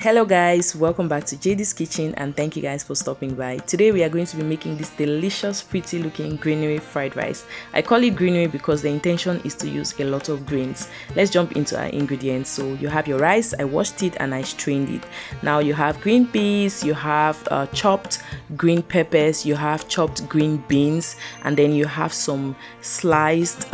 Hello guys, welcome back to JD's Kitchen and thank you guys for stopping by. Today we are going to be making this delicious pretty looking greenery fried rice. I call it greenery because the intention is to use a lot of greens. Let's jump into our ingredients. So you have your rice, I washed it and I strained it. Now you have green peas, you have chopped green peppers, you have chopped green beans, and then you have some sliced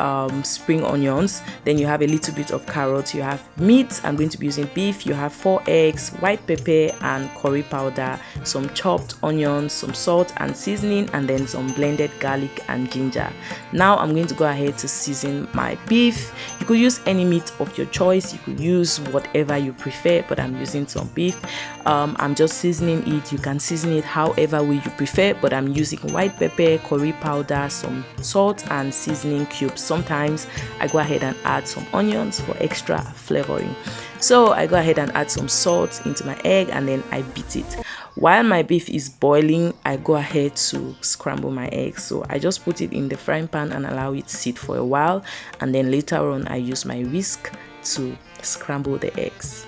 spring onions. Then you have a little bit of carrots, you have meat, I'm going to be using beef, you have 4 eggs, white pepper and curry powder, some chopped onions, some salt and seasoning, and then some blended garlic and ginger. Now I'm going to go ahead to season my beef. You could use any meat of your choice, you could use whatever you prefer, but I'm using some beef. I'm just seasoning it. You can season it however way you prefer, but I'm using white pepper, curry powder, some salt and seasoning cubes. Sometimes I go ahead and add some onions for extra flavoring. So I go ahead and add some salt into my egg and then I beat it. While my beef is boiling, I go ahead to scramble my eggs. So I just put it in the frying pan and allow it to sit for a while, and then later on I use my whisk to scramble the eggs.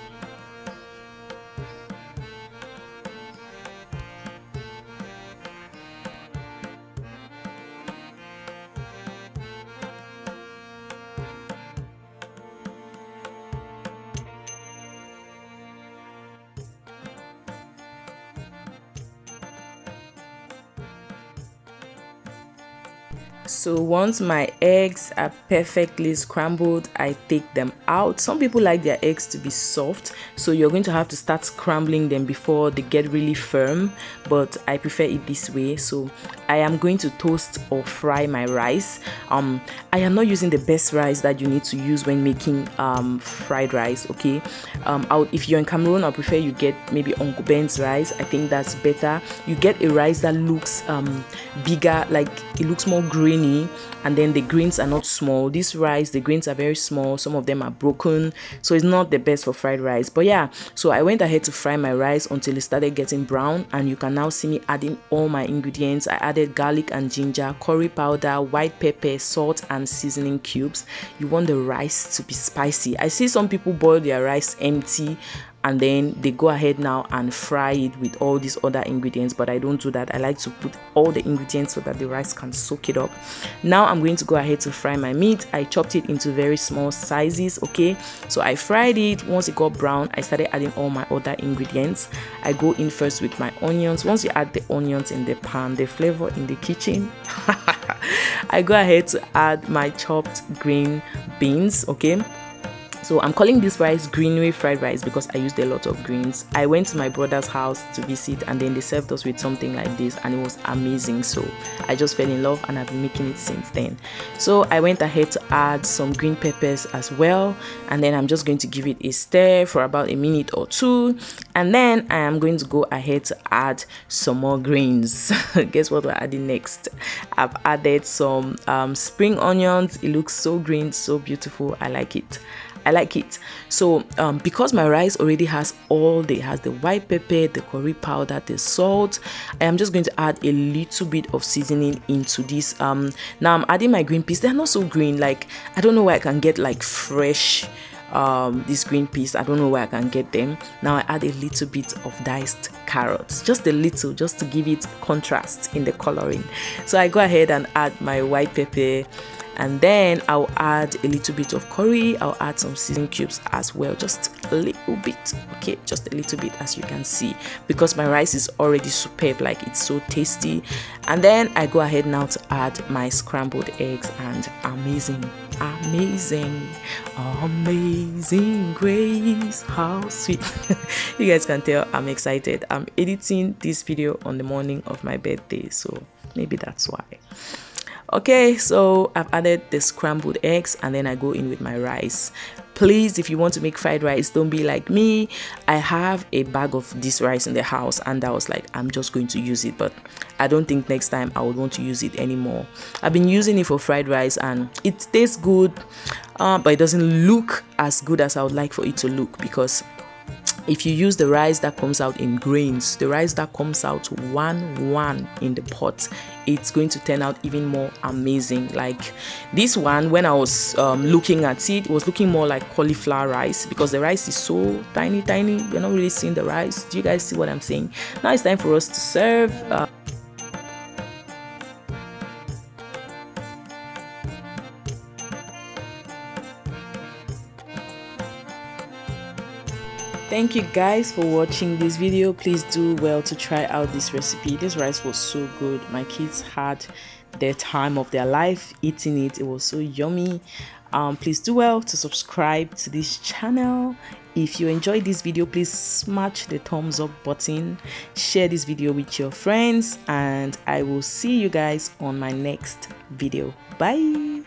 So once my eggs are perfectly scrambled, I take them out. Some people like their eggs to be soft, so you're going to have to start scrambling them before they get really firm, but I prefer it this way. So I am going to toast or fry my rice. I am not using the best rice that you need to use when making fried rice, okay? If you're in Cameroon, I prefer you get maybe Uncle Ben's rice. I think that's better. You get a rice that looks bigger, like it looks more grainy, and then the grains are not small. This rice, the grains are very small, some of them are broken, so it's not the best for fried rice. But yeah, so I went ahead to fry my rice until it started getting brown, and you can now see me adding all my ingredients. I added garlic and ginger, curry powder, white pepper, salt and seasoning cubes. You want the rice to be spicy. I see some people boil their rice empty and then they go ahead now and fry it with all these other ingredients, but I don't do that. I like to put all the ingredients so that the rice can soak it up. Now I'm going to go ahead to fry my meat. I chopped it into very small sizes, okay? So I fried it. Once it got brown, I started adding all my other ingredients. I go in first with my onions. Once you add the onions in the pan, the flavor in the kitchen. I go ahead to add my chopped green beans, okay? So I'm calling this rice greenery fried rice because I used a lot of greens. I went to my brother's house to visit and then they served us with something like this and it was amazing. So I just fell in love and I've been making it since then. So I went ahead to add some green peppers as well, and then I'm just going to give it a stir for about a minute or two, and then I am going to go ahead to add some more greens. Guess what we're adding next? I've added some spring onions. It looks so green, so beautiful. I like it. So because my rice already has the white pepper, the curry powder, the salt, I am just going to add a little bit of seasoning into this. Now I'm adding my green peas. They're not so green, like I don't know where I can get like fresh these green peas. I don't know where I can get them. Now I add a little bit of diced carrots, just a little, just to give it contrast in the coloring. So I go ahead and add my white pepper, and then I'll add a little bit of curry. I'll add some seasoning cubes as well, just a little bit, okay, just a little bit, as you can see, because my rice is already superb, like it's so tasty. And then I go ahead now to add my scrambled eggs, and amazing grace, how sweet. You guys can tell I'm excited. I'm editing this video on the morning of my birthday, so maybe that's why. Okay, so I've added the scrambled eggs and then I go in with my rice. Please, if you want to make fried rice, don't be like me. I have a bag of this rice in the house and I was like, I'm just going to use it, but I don't think next time I would want to use it anymore. I've been using it for fried rice and it tastes good, but it doesn't look as good as I would like for it to look, because if you use the rice that comes out in grains, the rice that comes out one in the pot, it's going to turn out even more amazing. Like this one, when I was looking at it, it was looking more like cauliflower rice because the rice is so tiny. You're not really seeing the rice. Do you guys see what I'm saying? Now it's time for us to serve. Thank you guys for watching this video. Please do well to try out this recipe. This rice was so good. My kids had their time of their life eating it. It was so yummy. Please do well to subscribe to this channel. If you enjoyed this video, please smash the thumbs up button, share this video with your friends, and I will see you guys on my next video. Bye.